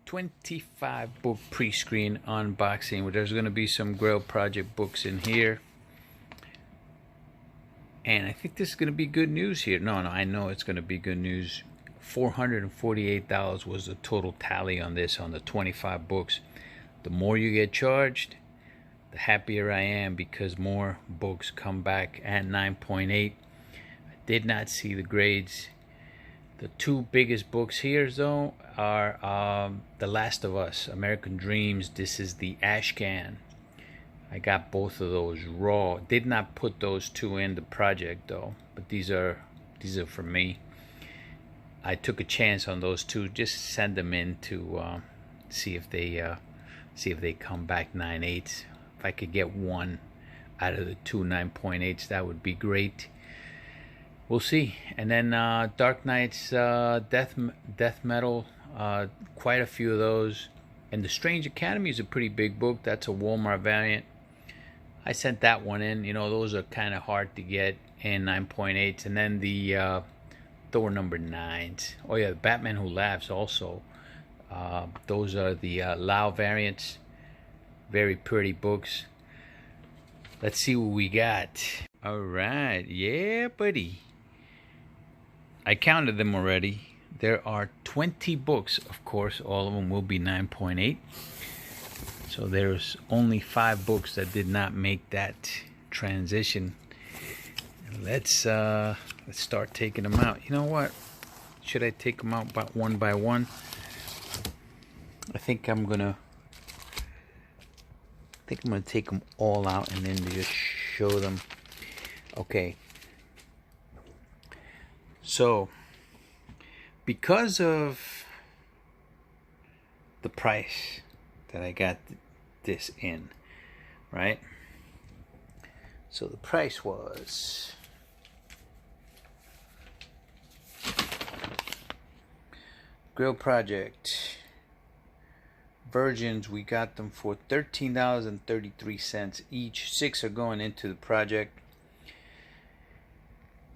25 book pre-screen unboxing, where there's going to be some Grail Project books in here. And I think this is going to be good news here. No, I know it's going to be good news. $448 was the total tally on this, on the 25 books. The more you get charged, the happier I am, because more books come back at 9.8. I did not see the grades. The two biggest books here, though, are The Last of Us, American Dreams. This is the Ashcan. I got both of those raw. Did not put those two in the project though, but these are for me. I took a chance on those two. Just send them in to see if they come back 9.8. If I could get one out of the two 9.8s, that would be great. We'll see. And then Dark Knight's death metal, quite a few of those. And The Strange Academy is a pretty big book. That's a Walmart variant. I sent that one in. You know, those are kind of hard to get in 9.8s. And then the Thor number 9s. Oh yeah, the Batman Who Laughs also. Those are the Lao variants. Very pretty books. Let's see what we got. All right, yeah, buddy. I counted them already. There are 20 books, of course. All of them will be 9.8. So there's only 5 books that did not make that transition. Let's start taking them out. You know what? Should I take them out one by one? I think I'm gonna take them all out and then just show them. Okay. So, because of the price that I got this in, right? So the price was Grail Project Virgins, we got them for $13.33 each. 6 are going into the project.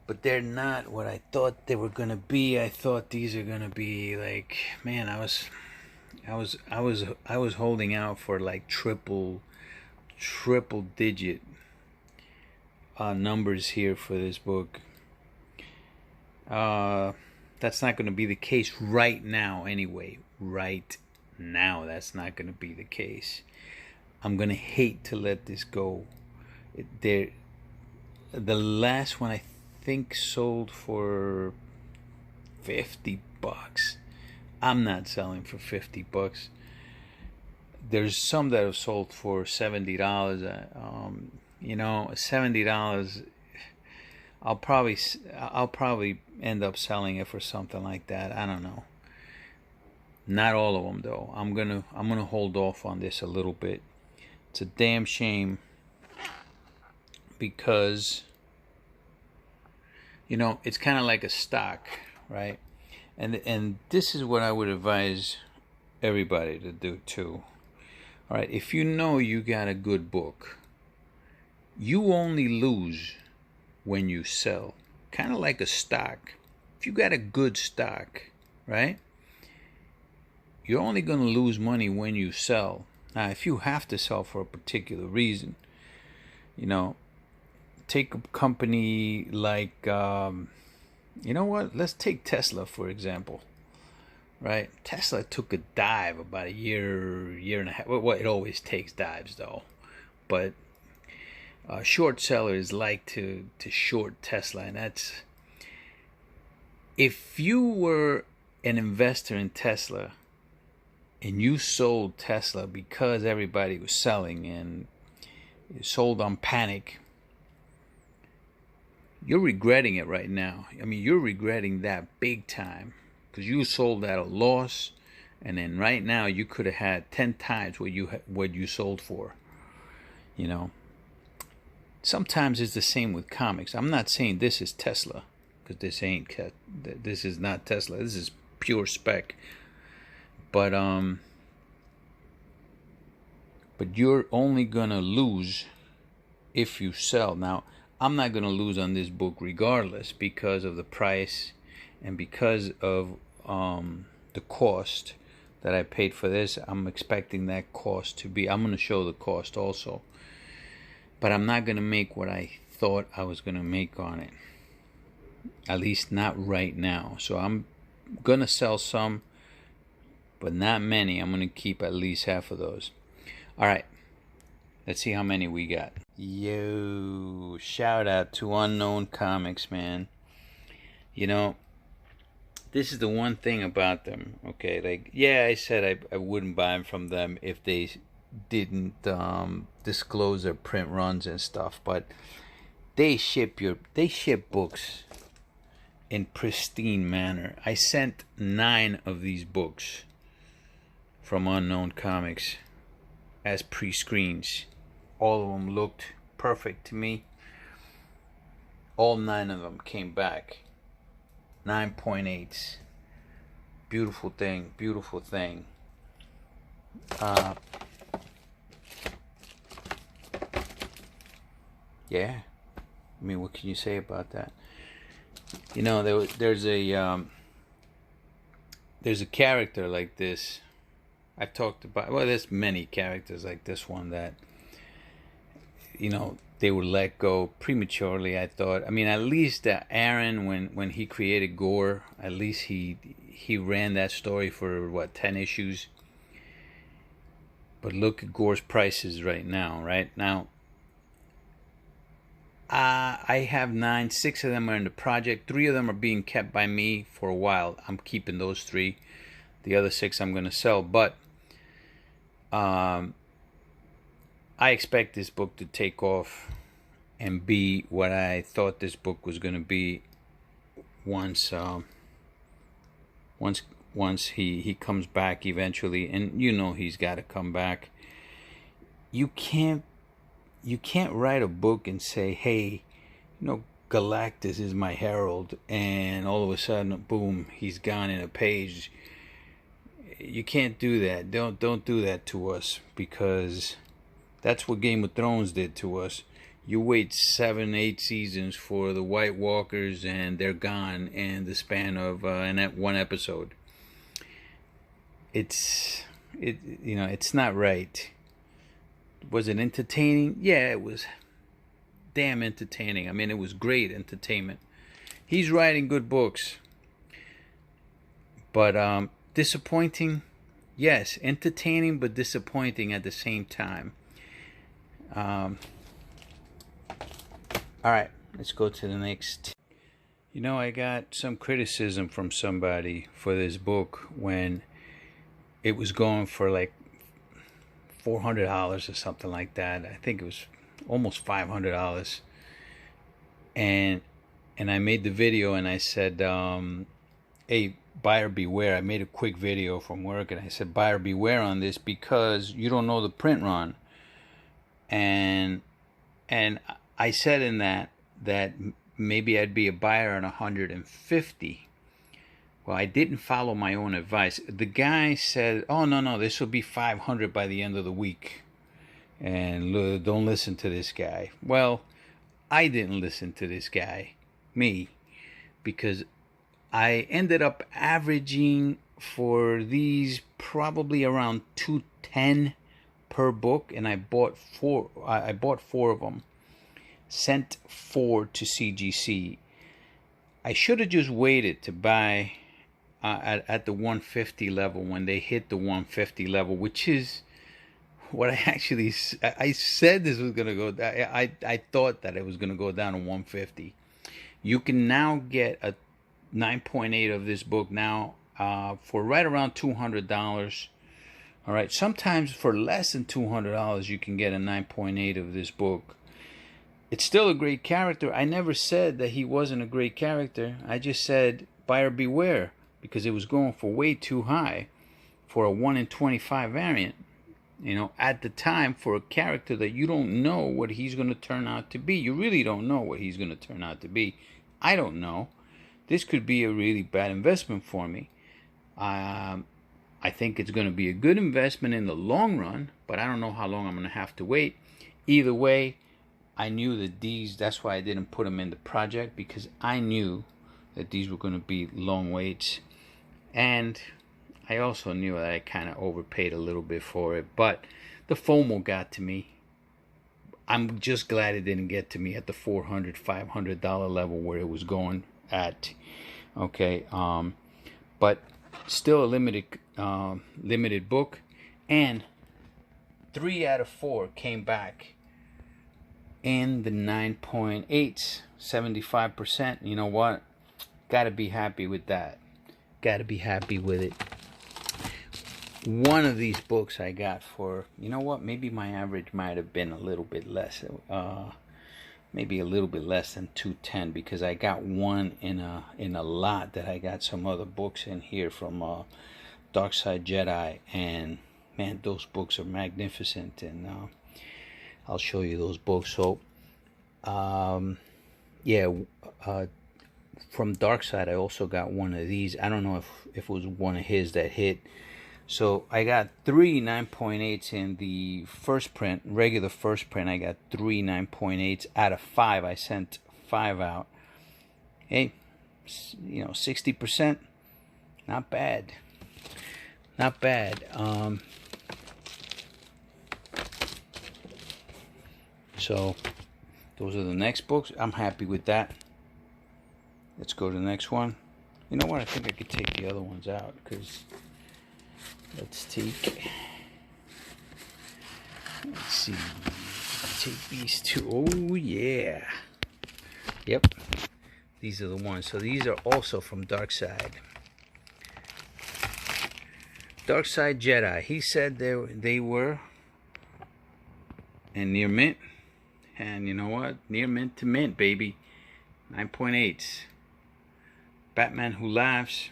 But they're not what I thought they were gonna be. I thought these are gonna be like, man, I was holding out for like triple digit numbers here for this book. That's not gonna be the case right now anyway. Right now, that's not gonna be the case. I'm gonna hate to let this go. The last one I think sold for $50. I'm not selling for $50. There's some that have sold for $70. You know, $70. I'll probably end up selling it for something like that. I don't know. Not all of them though. I'm gonna hold off on this a little bit. It's a damn shame, because you know, it's kind of like a stock, right? And this is what I would advise everybody to do too. All right, if you know you got a good book, you only lose when you sell. Kind of like a stock. If you got a good stock, right? You're only going to lose money when you sell. Now, if you have to sell for a particular reason, you know, take a company like, you know what? Let's take Tesla, for example, right? Tesla took a dive about a year and a half. Well, it always takes dives, though. But short sellers like to short Tesla, and that's, if you were an investor in Tesla and you sold Tesla because everybody was selling and you sold on panic, you're regretting it right now. I mean, you're regretting that big time, because you sold at a loss, and then right now you could have had 10 times what you sold for. You know, sometimes it's the same with comics. I'm not saying this is Tesla, because this is not Tesla. This is pure spec. But you're only gonna lose if you sell. Now, I'm not gonna lose on this book regardless, because of the price and because of the cost that I paid for this. I'm expecting that cost to be, I'm going to show the cost also, but I'm not going to make what I thought I was going to make on it, at least not right now. So I'm going to sell some, but not many. I'm going to keep at least half of those. All right, let's see how many we got. Yo, shout out to Unknown Comics, man. You know, this is the one thing about them, okay? Like, yeah, I said I wouldn't buy them from them if they didn't disclose their print runs and stuff, but they ship books in pristine manner. I sent 9 of these books from Unknown Comics as pre-screens. All of them looked perfect to me. All 9 of them came back 9.8s. Beautiful thing, beautiful thing. Yeah, I mean, what can you say about that? You know, there's a character like this. I've talked about, well, there's many characters like this one that, you know, they were let go prematurely, I thought. I mean, at least Aaron, when he created Gore, at least he ran that story for, what, 10 issues? But look at Gore's prices right now, right? Now, I have 9. 6 of them are in the project. 3 of them are being kept by me for a while. I'm keeping those 3. The other 6 I'm going to sell. But I expect this book to take off and be what I thought this book was going to be once he comes back eventually. And you know he's got to come back. You can't write a book and say, hey, you know, Galactus is my herald, and all of a sudden, boom, he's gone in a page. You can't do that. Don't do that to us, because that's what Game of Thrones did to us. You wait 7, 8 seasons for the White Walkers, and they're gone in the span of one episode. It's not right. Was it entertaining? Yeah, it was damn entertaining. I mean, it was great entertainment. He's writing good books. But disappointing? Yes, entertaining but disappointing at the same time. All right, let's go to the next. You know, I got some criticism from somebody for this book when it was going for like $400 or something like that. I think it was almost $500. And I made the video and I said, hey, buyer beware. I made a quick video from work and I said, buyer beware on this, because you don't know the print run. And I said in that maybe I'd be a buyer on 150. Well, I didn't follow my own advice. The guy said, oh, no, this will be 500 by the end of the week. And don't listen to this guy. Well, I didn't listen to this guy, me, because I ended up averaging for these probably around 210 per book, and I bought 4. I bought 4 of them. Sent 4 to CGC. I should have just waited to buy at the 150 level when they hit the 150 level, which is what I said this was going to go down. I thought that it was going to go down to 150. You can now get a 9.8 of this book now for right around $200. All right, sometimes for less than $200 you can get a 9.8 of this book. It's still a great character. I never said that he wasn't a great character. I just said buyer beware, because it was going for way too high for a 1 in 25 variant. You know, at the time, for a character that you don't know what he's going to turn out to be. You really don't know what he's going to turn out to be. I don't know. This could be a really bad investment for me. I think it's going to be a good investment in the long run, but I don't know how long I'm going to have to wait. Either way, I knew that that's why I didn't put them in the project, because I knew that these were going to be long waits. And I also knew that I kind of overpaid a little bit for it, but the FOMO got to me. I'm just glad it didn't get to me at the $400, $500 level where it was going at. Okay, but still a limited book, and 3 out of 4 came back in the 9.8s, 75%. You know what? Gotta be happy with that. Gotta be happy with it. One of these books I got for, you know what, maybe my average might have been a little bit less, maybe a little bit less than 210, because I got one in a lot that I got some other books in here from Dark Side Jedi, and man, those books are magnificent, and I'll show you those books. So yeah, from Dark Side I also got one of these. I don't know if it was one of his that hit. So I got 3 9.8s in the first print, regular first print. I got 3 9.8s out of 5. I sent 5 out. Hey, you know, 60%, not bad, not bad. So those are the next books. I'm happy with that. Let's go to the next one. You know what? I think I could take the other ones out, because let's take these two. Oh yeah, yep, these are the ones. So these are also from Dark Side Jedi. He said they were in near mint, and you know what, near mint to mint, baby. 9.8s. Batman Who Laughs,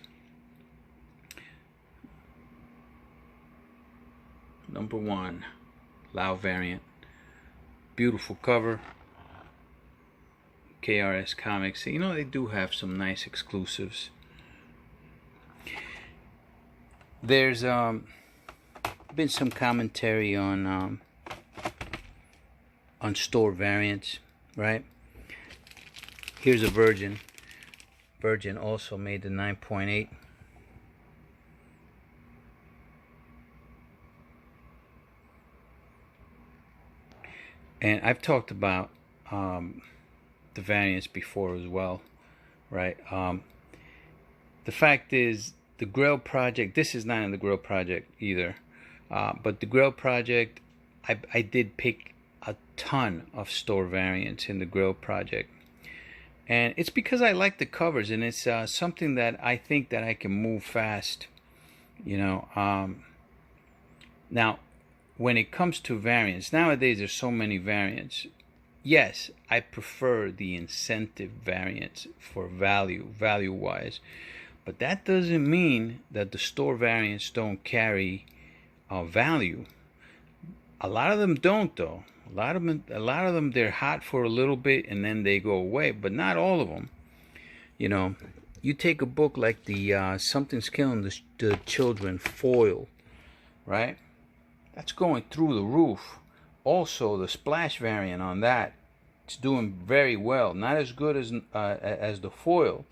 #1, Lao variant. Beautiful cover. KRS Comics. You know, they do have some nice exclusives. There's been some commentary on store variants, right? Here's a Virgin. Virgin also made the 9.8. And I've talked about the variants before as well, right? The fact is, the Grail Project, this is not in the Grail Project either, but the Grail Project, I did pick a ton of store variants in the Grail Project. And it's because I like the covers, and it's something that I think that I can move fast, you know. Now, when it comes to variants, nowadays there's so many variants. Yes, I prefer the incentive variants for value-wise. But that doesn't mean that the store variants don't carry value. A lot of them don't, though. A lot of them, they're hot for a little bit and then they go away. But not all of them. You know, you take a book like the Something's Killing the Children foil, right? That's going through the roof. Also, the splash variant on that, it's doing very well. Not as good as the foil.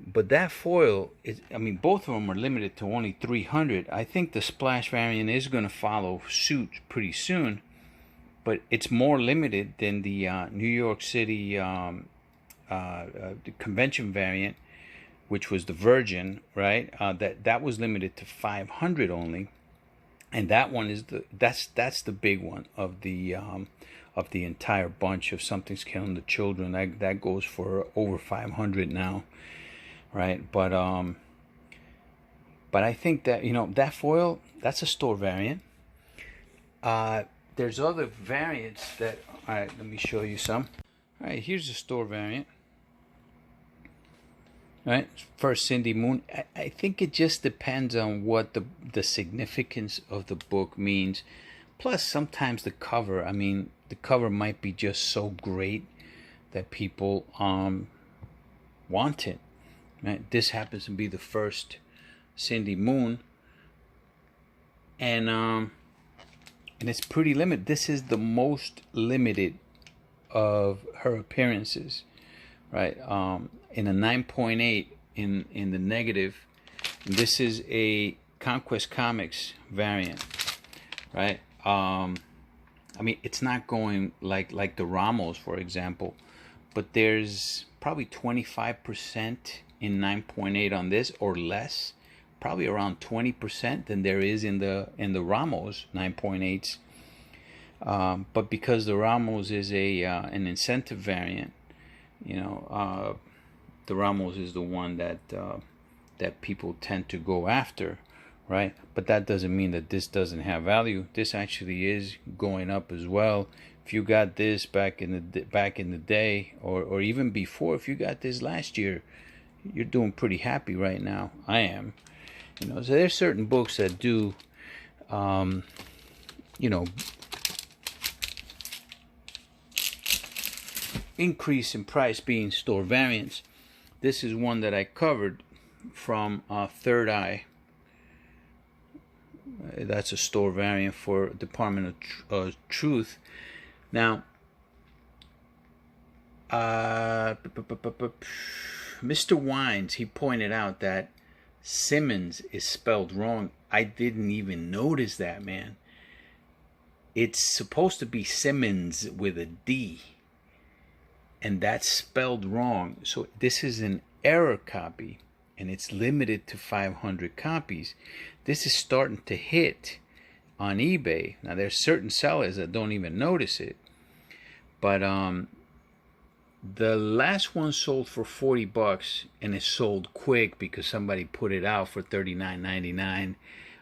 But that foil is, I mean, both of them are limited to only 300. I think the splash variant is going to follow suit pretty soon, but it's more limited than the New York City the convention variant, which was the Virgin, right? That was limited to 500 only, and that one is that's the big one of the entire bunch of Something's Killing the Children. That goes for over 500 now. Right, but I think that, you know, that foil, that's a store variant. There's other variants that, all right, let me show you some. All right, here's a store variant. All right, first Cindy Moon. I think it just depends on what the significance of the book means. Plus, sometimes the cover. I mean, the cover might be just so great that people want it. Right? This happens to be the first Cindy Moon, and it's pretty limited. This is the most limited of her appearances, right? In a 9.8 in the negative, This is a Conquest Comics variant, right? I mean, it's not going like the Ramos, for example, but there's probably 25% in 9.8 on this, or less, probably around 20% than there is in the Ramos 9.8s. But because the Ramos is an incentive variant, you know, the Ramos is the one that people tend to go after, right? But that doesn't mean that this doesn't have value. This actually is going up as well. If you got this back in the day, or even before, if you got this last year, you're doing pretty happy right now. I am. You know, so there's certain books that do, you know, increase in price, being store variants. This is one that I covered from Third Eye. That's a store variant for Department of Truth. Now, Mr. Wines, he pointed out that Simmons is spelled wrong. I didn't even notice that, man. It's supposed to be Simmons with a D, and that's spelled wrong. So this is an error copy, and it's limited to 500 copies. This is starting to hit on eBay. Now, there's certain sellers that don't even notice it, but the last one sold for $40, and it sold quick because somebody put it out for $39.99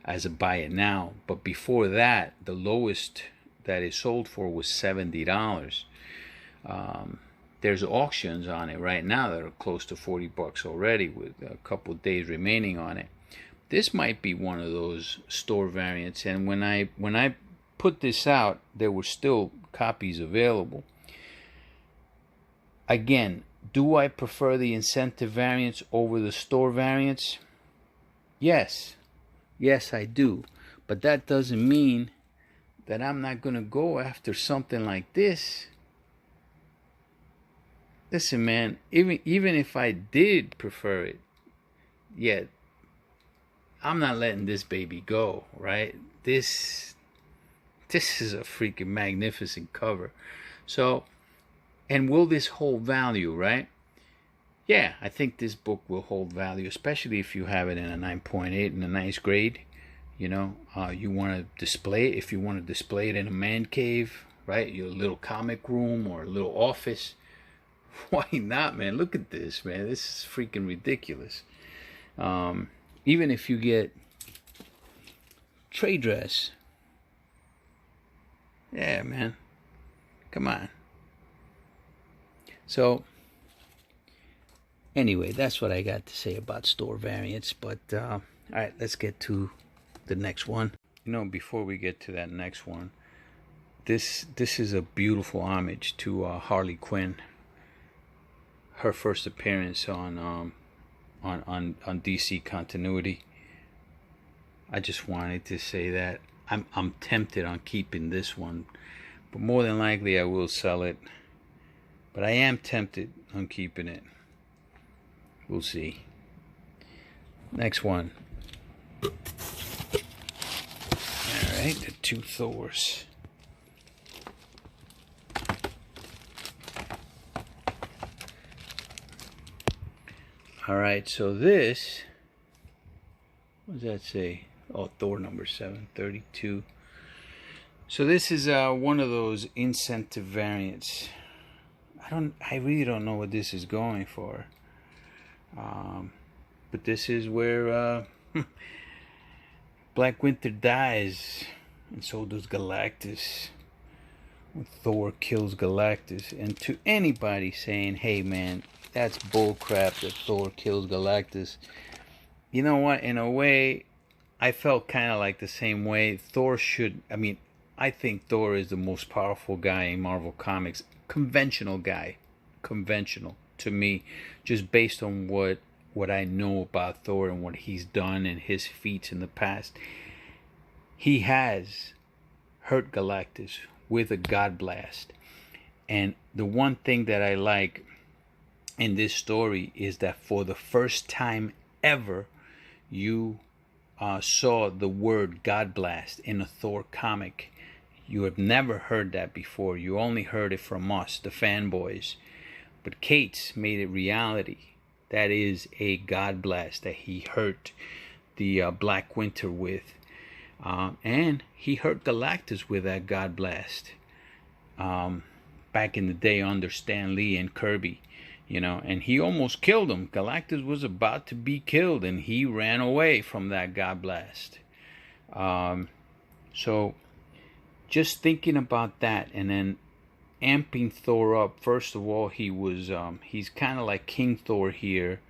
as a buy it now. But before that, the lowest that it sold for was $70. There's auctions on it right now that are close to $40 already, with a couple of days remaining on it. This might be one of those store variants, and when I put this out, there were still copies available. Again, do I prefer the incentive variants over the store variants? Yes. Yes, I do. But that doesn't mean that I'm not going to go after something like this. Listen, man, even if I did prefer it, yet I'm not letting this baby go, right? This is a freaking magnificent cover. So, and will this hold value, right? Yeah, I think this book will hold value, especially if you have it in a 9.8 in a nice grade. You know, you want to display it. If you want to display it in a man cave, right? Your little comic room or a little office. Why not, man? Look at this, man. This is freaking ridiculous. Even if you get trade dress. Yeah, man. Come on. So, anyway, that's what I got to say about store variants. But, all right, let's get to the next one. You know, before we get to that next one, this is a beautiful homage to Harley Quinn. Her first appearance on DC continuity. I just wanted to say that I'm tempted on keeping this one, but more than likely I will sell it. But I am tempted on keeping it. We'll see. Next one. Alright, the two Thors. Alright, so this, what does that say? Oh, Thor number 732. So this is one of those incentive variants. I really don't know what this is going for. But this is where Black Winter dies, and so does Galactus. When Thor kills Galactus. And to anybody saying, hey man, that's bullcrap that Thor kills Galactus, you know what? In a way, I felt kind of like the same way. Thor should, I mean, I think Thor is the most powerful guy in Marvel Comics. Conventional guy. Conventional to me, just based on what I know about Thor and what he's done and his feats in the past. He has hurt Galactus with a God Blast. And the one thing that I like in this story is that for the first time ever, you saw the word God Blast in a Thor comic. You have never heard that before. You only heard it from us, the fanboys. But Cates made it reality. That is a God Blast that he hurt the Black Winter with. And he hurt Galactus with that God Blast. Back in the day under Stan Lee and Kirby. You know, and he almost killed him. Galactus was about to be killed, and he ran away from that God Blast. So, just thinking about that, and then amping Thor up. First of all, he's kind of like King Thor here,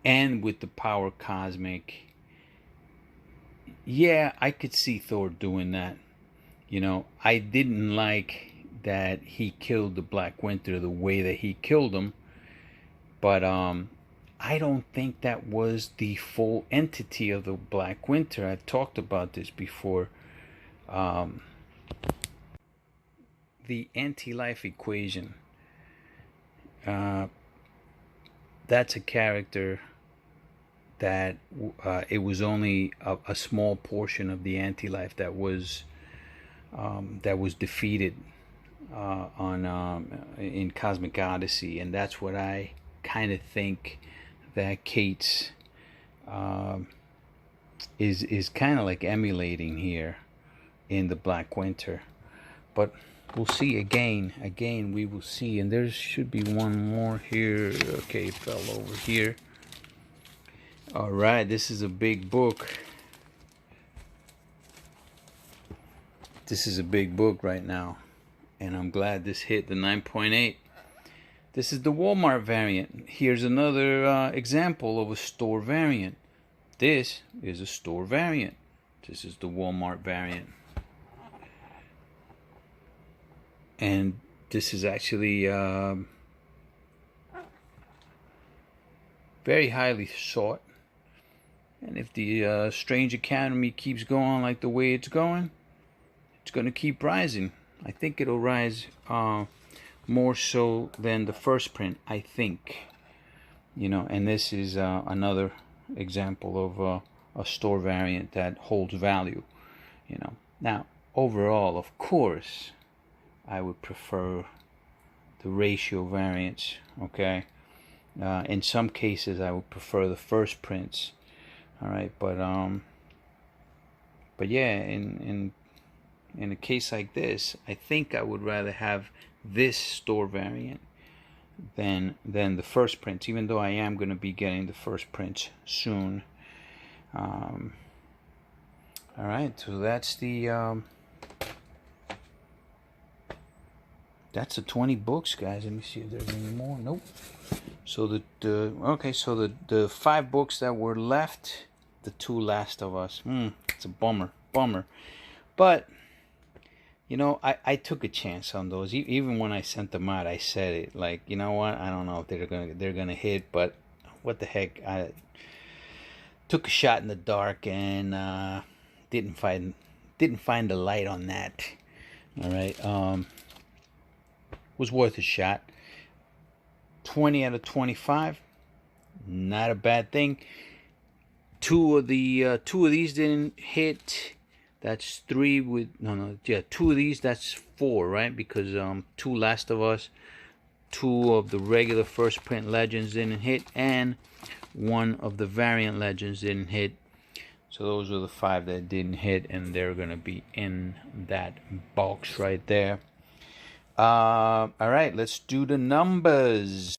and with the power cosmic. Yeah, I could see Thor doing that. You know, I didn't like that he killed the Black Winter the way that he killed him, but I don't think that was the full entity of the Black Winter. I've talked about this before. The anti-life equation, that's a character that it was only a small portion of the anti-life that was defeated in Cosmic Odyssey, and that's what I kind of think that Cates is kind of like emulating here in the Black Winter. But we'll see again we will see. And there should be one more here. Okay, it fell over here. All right, this is a big book. This is a big book right now, and I'm glad this hit the 9.8. This is the Walmart variant. Here's another example of a store variant. This is a store variant. This is the Walmart variant. And this is actually very highly sought. And if the Strange Academy keeps going like the way it's going, it's going to keep rising. I think it'll rise more so than the first print, I think. You know, and this is another example of a store variant that holds value. You know, now overall, of course, I would prefer the ratio variants. Okay, in some cases, I would prefer the first prints. All right, but yeah, in a case like this, I think I would rather have this store variant than the first prints, even though I am going to be getting the first prints soon. All right, so that's the that's the 20 books, guys. Let me see if there's any more. Nope. So the 5 books that were left, the 2 Last of Us. It's a bummer. But you know, I took a chance on those. Even when I sent them out, I said it. Like, you know what? I don't know if they're gonna hit, but what the heck? I took a shot in the dark and didn't find the light on that. All right. Was worth a shot. 20 out of 25, not a bad thing. Two of these didn't hit. That's 3 with yeah, 2 of these. That's 4, right? Because 2 Last of Us, 2 of the regular first print Legends didn't hit, and 1 of the variant Legends didn't hit. So those are the 5 that didn't hit, and they're gonna be in that box right there. All right, let's do the numbers.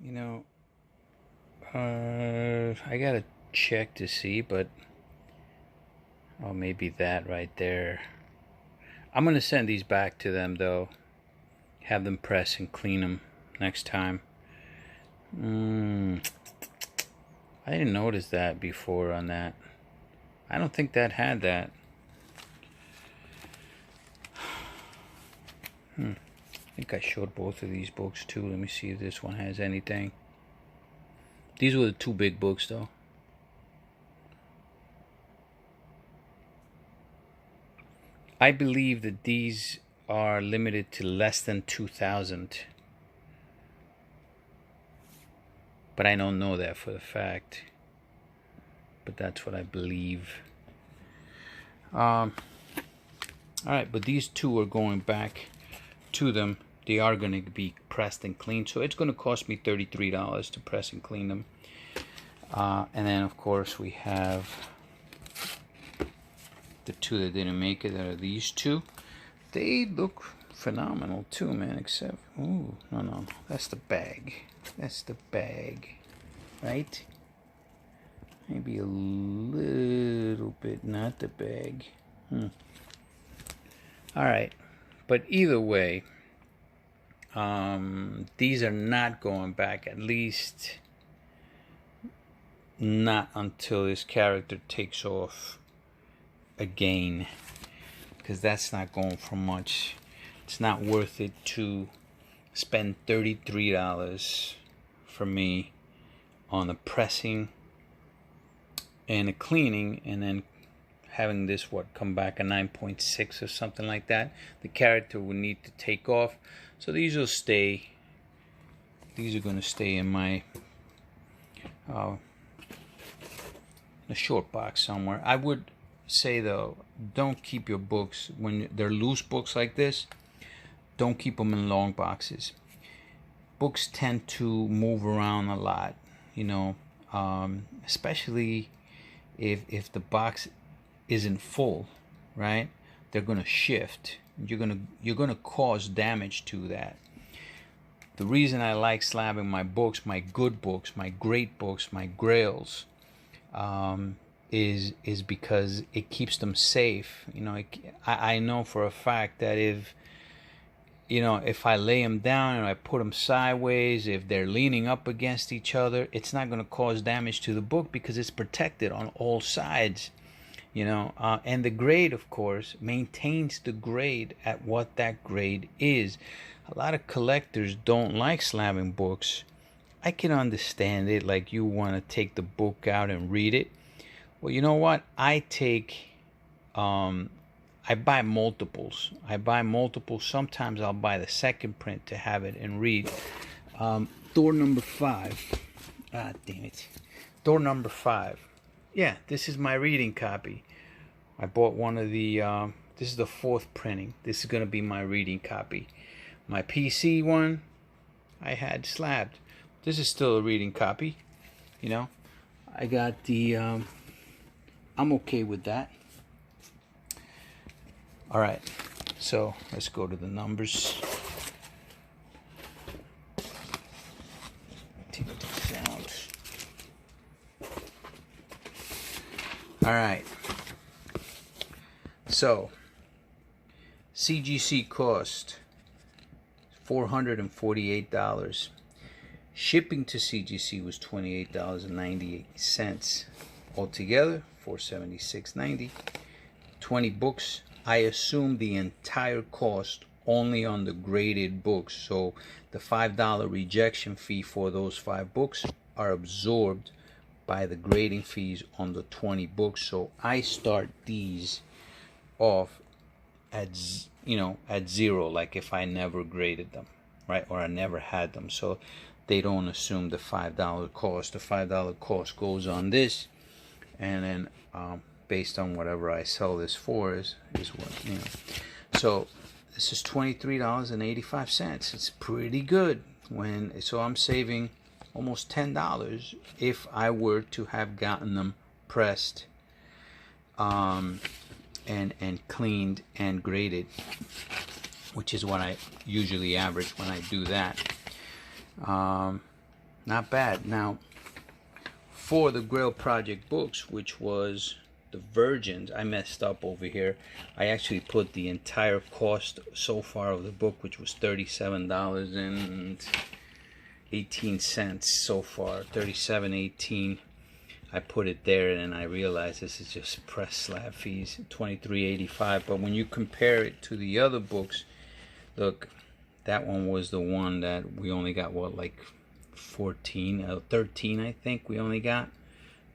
You know, I gotta check to see, but oh, maybe that right there. I'm gonna send these back to them though. Have them press and clean them next time. I didn't notice that before on that. I don't think that had that. I think I showed both of these books too. Let me see if this one has anything. These were the 2 big books though. I believe that these are limited to less than 2,000. But I don't know that for a fact. but that's what I believe. Alright, but these two are going back to them. They are going to be pressed and cleaned, so it's going to cost me $33 to press and clean them. And then of course we have the two that didn't make it, that are these two. They look phenomenal too, man, except, ooh, no, that's the bag. That's the bag, right? Maybe a little bit, not the bag. Alright, but either way, these are not going back, at least not until this character takes off again, because that's not going for much. It's not worth it to spend $33 for me on the pressing and the cleaning, and then having this come back a 9.6 or something like that. The character will need to take off, so these will stay. These are going to stay in my a short box somewhere. I would say though, don't keep your books, when they're loose books like this, don't keep them in long boxes. Books tend to move around a lot, you know, especially if the box isn't full, right? They're gonna shift. You're gonna cause damage to that. The reason I like slabbing my books, my good books, my great books, my grails, is because it keeps them safe. You know, I know for a fact that if I lay them down and I put them sideways, if they're leaning up against each other, it's not going to cause damage to the book because it's protected on all sides. You know, and the grade, of course, maintains the grade at what that grade is. A lot of collectors don't like slabbing books. I can understand it, like you want to take the book out and read it. Well, you know what? I buy multiples. Sometimes I'll buy the second print to have it and read. Door number 5. Ah, damn it. Door number 5. Yeah, this is my reading copy. I bought one of the, this is the 4th printing. This is going to be my reading copy. My PC one, I had slabbed. This is still a reading copy, you know. I got the, I'm okay with that. All right, so let's go to the numbers. Take this out. All right. So, CGC cost $448. Shipping to CGC was $28.98. Altogether, $476.90. 20 books. I assume the entire cost only on the graded books. So the $5 rejection fee for those 5 books are absorbed by the grading fees on the 20 books. So I start these off at, you know, at 0, like if I never graded them, right? Or I never had them. So they don't assume the $5 cost. The $5 cost goes on this, and then based on whatever I sell this for is what, you know. So this is $23.85. It's pretty good. So I'm saving almost $10 if I were to have gotten them pressed and cleaned and graded, which is what I usually average when I do that. Not bad. Now, for the Grail Project books, which was the virgins, I messed up over here. I actually put the entire cost so far of the book, which was $37.18 so far, $37.18. I put it there, and I realized this is just press slab fees, $23.85. But when you compare it to the other books, look, that one was the one that we only got, what, like 13, I think we only got.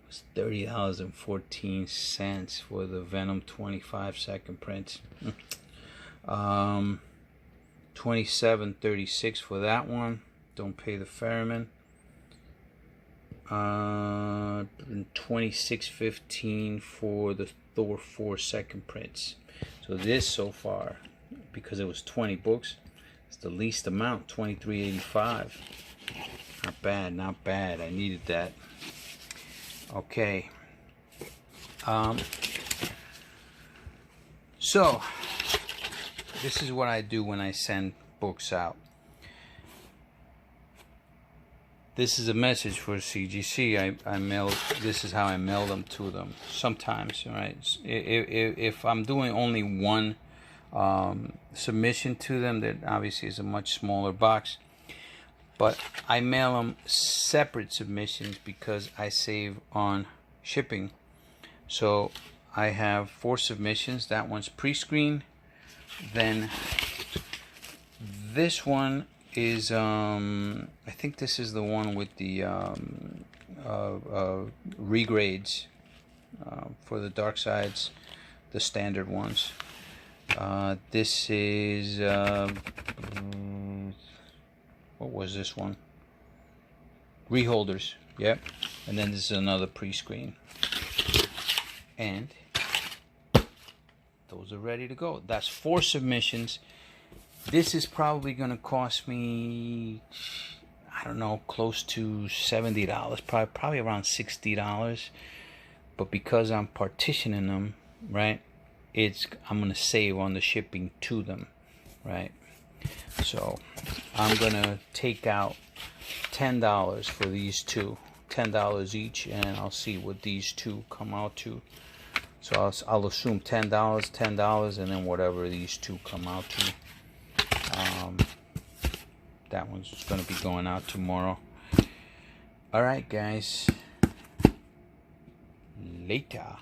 It was $30.14 for the Venom 25 second print. $27.36 for that one. Don't pay the ferryman. $26.15 for the Thor 4 second prints. So this so far, because it was 20 books, it's the least amount, $23.85. Not bad, not bad. I needed that. Okay. So this is what I do when I send books out. This is a message for CGC. I mail. This is how I mail them to them. Sometimes, right? If I'm doing only one submission to them, that obviously is a much smaller box. But I mail them separate submissions because I save on shipping. So I have 4 submissions. That one's pre-screen. Then this one is I think this is the one with the regrades for the dark sides, the standard ones. This is what was this one? Reholders. Yep. And then this is another pre-screen. And those are ready to go. That's 4 submissions. This is probably going to cost me, I don't know, close to $70, probably around $60. But because I'm partitioning them, right, I'm going to save on the shipping to them, right? So I'm going to take out $10 for these two, $10 each, and I'll see what these two come out to. So I'll assume $10, and then whatever these two come out to. That one's going to be going out tomorrow. Alright guys, later.